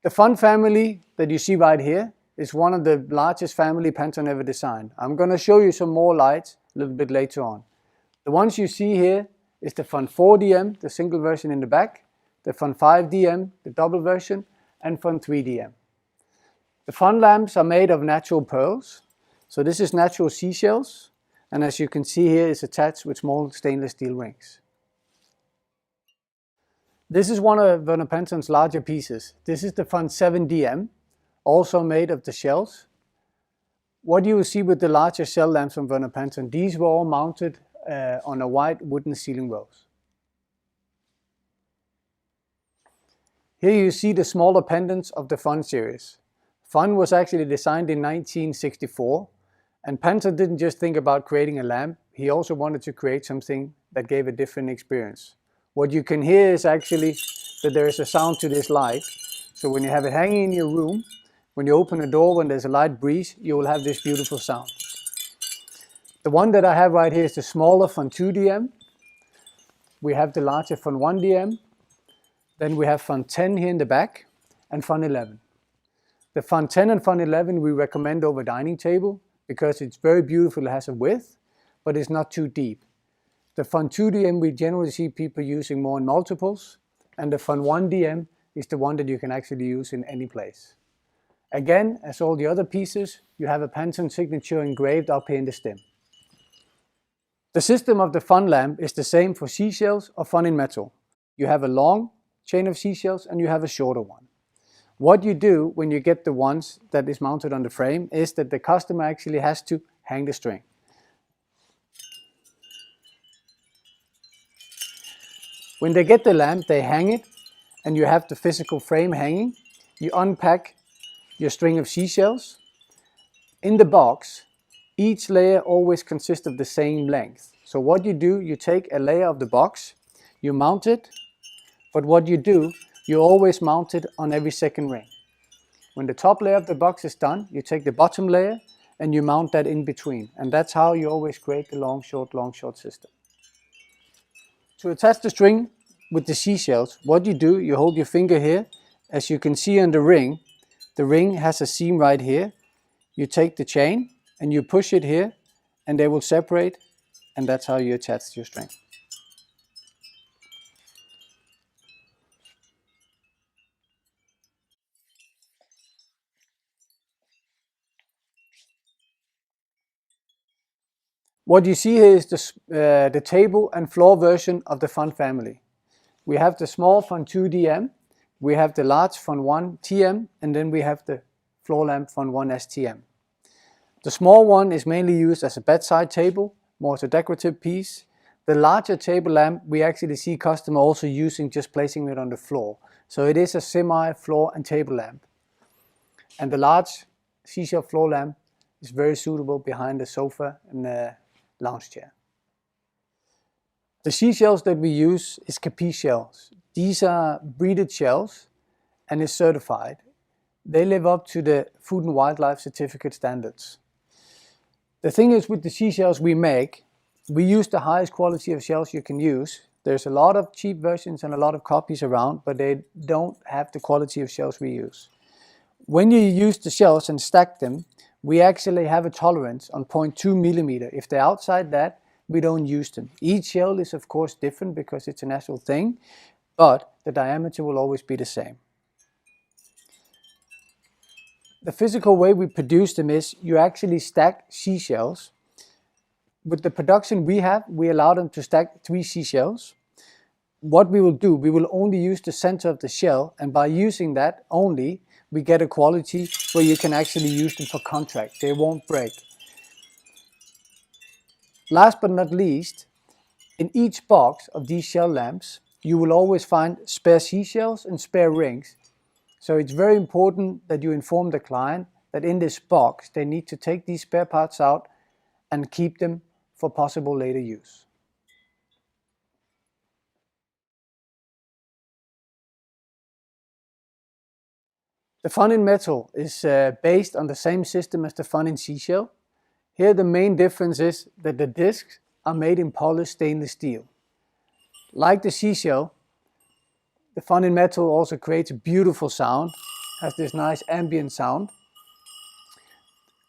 The fun family that you see right here is one of the largest family Pantone ever designed. I'm going to show you some more lights a little bit later on. The ones you see here is the Fun 4DM, the single version in the back, the Fun 5DM, the double version, and Fun 3DM. The fun lamps are made of natural pearls. So this is natural seashells, and as you can see here, it's attached with small stainless steel rings. This is one of Verpan Pantone's larger pieces. This is the Fun 7DM, also made of the shells. What you will see with the larger shell lamps from Verpan Pantone, these were all mounted on a white wooden ceiling rose. Here you see the smaller pendants of the Fun series. Fun was actually designed in 1964, and Pantone didn't just think about creating a lamp, he also wanted to create something that gave a different experience. What you can hear is actually that there is a sound to this light. So when you have it hanging in your room, when you open a door, when there's a light breeze, you will have this beautiful sound. The one that I have right here is the smaller Fun 2DM. We have the larger Fun 1DM. Then we have Fun 10 here in the back, and Fun 11. The Fun 10 and Fun 11 we recommend over dining table because it's very beautiful, it has a width, but it's not too deep. The Fun 2DM we generally see people using more in multiples, and the Fun 1DM is the one that you can actually use in any place. Again, as all the other pieces, you have a Pantone signature engraved up here in the stem. The system of the Fun lamp is the same for seashells or Fun in metal. You have a long chain of seashells and you have a shorter one. What you do when you get the ones that is mounted on the frame is that the customer actually has to hang the string. When they get the lamp, they hang it, and you have the physical frame hanging. You unpack your string of seashells. In the box, each layer always consists of the same length. So what you do, you take a layer of the box, you mount it, but what you do, you always mount it on every second ring. When the top layer of the box is done, you take the bottom layer and you mount that in between. And that's how you always create the long, short system. To attach the string with the seashells, what you do, you hold your finger here. As you can see on the ring has a seam right here. You take the chain and you push it here and they will separate, and that's how you attach your string. What you see here is the table and floor version of the Fun family. We have the small Fun 2DM, we have the large Fun 1 TM, and then we have the floor lamp Fun 1 STM. The small one is mainly used as a bedside table, more as a decorative piece. The larger table lamp we actually see customers also using, just placing it on the floor. So it is a semi-floor and table lamp. And the large seashell floor lamp is very suitable behind the sofa and the lounge chair. The seashells that we use is Capiche shells. These are breeded shells and is certified. They live up to the Food and Wildlife Certificate standards. The thing is, with the seashells we make, we use the highest quality of shells you can use. There's a lot of cheap versions and a lot of copies around, but they don't have the quality of shells we use. When you use the shells and stack them, we actually have a tolerance on 0.2 millimeter. If they're outside that, we don't use them. Each shell is of course different because it's a natural thing, but the diameter will always be the same. The physical way we produce them is you actually stack seashells. With the production we have, we allow them to stack 3 seashells. What we will do, we will only use the center of the shell, and by using that only, we get a quality where you can actually use them for contract. They won't break. Last but not least, in each box of these shell lamps, you will always find spare seashells and spare rings. So it's very important that you inform the client that in this box, they need to take these spare parts out and keep them for possible later use. The Fun in metal is based on the same system as the Fun in seashell. Here the main difference is that the discs are made in polished stainless steel. Like the seashell, the Fun in metal also creates a beautiful sound, has this nice ambient sound.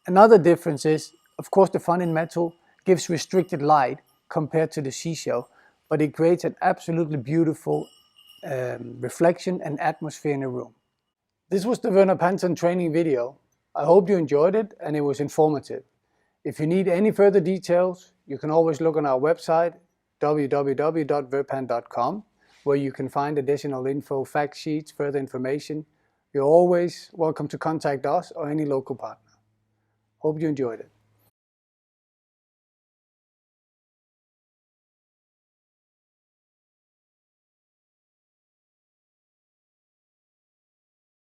Another difference is, of course, the fun in metal gives restricted light compared to the seashell, but it creates an absolutely beautiful reflection and atmosphere in a room. This was the Verpan training video. I hope you enjoyed it and it was informative. If you need any further details, you can always look on our website www.verpan.com, where you can find additional info, fact sheets, further information. You're always welcome to contact us or any local partner. Hope you enjoyed it.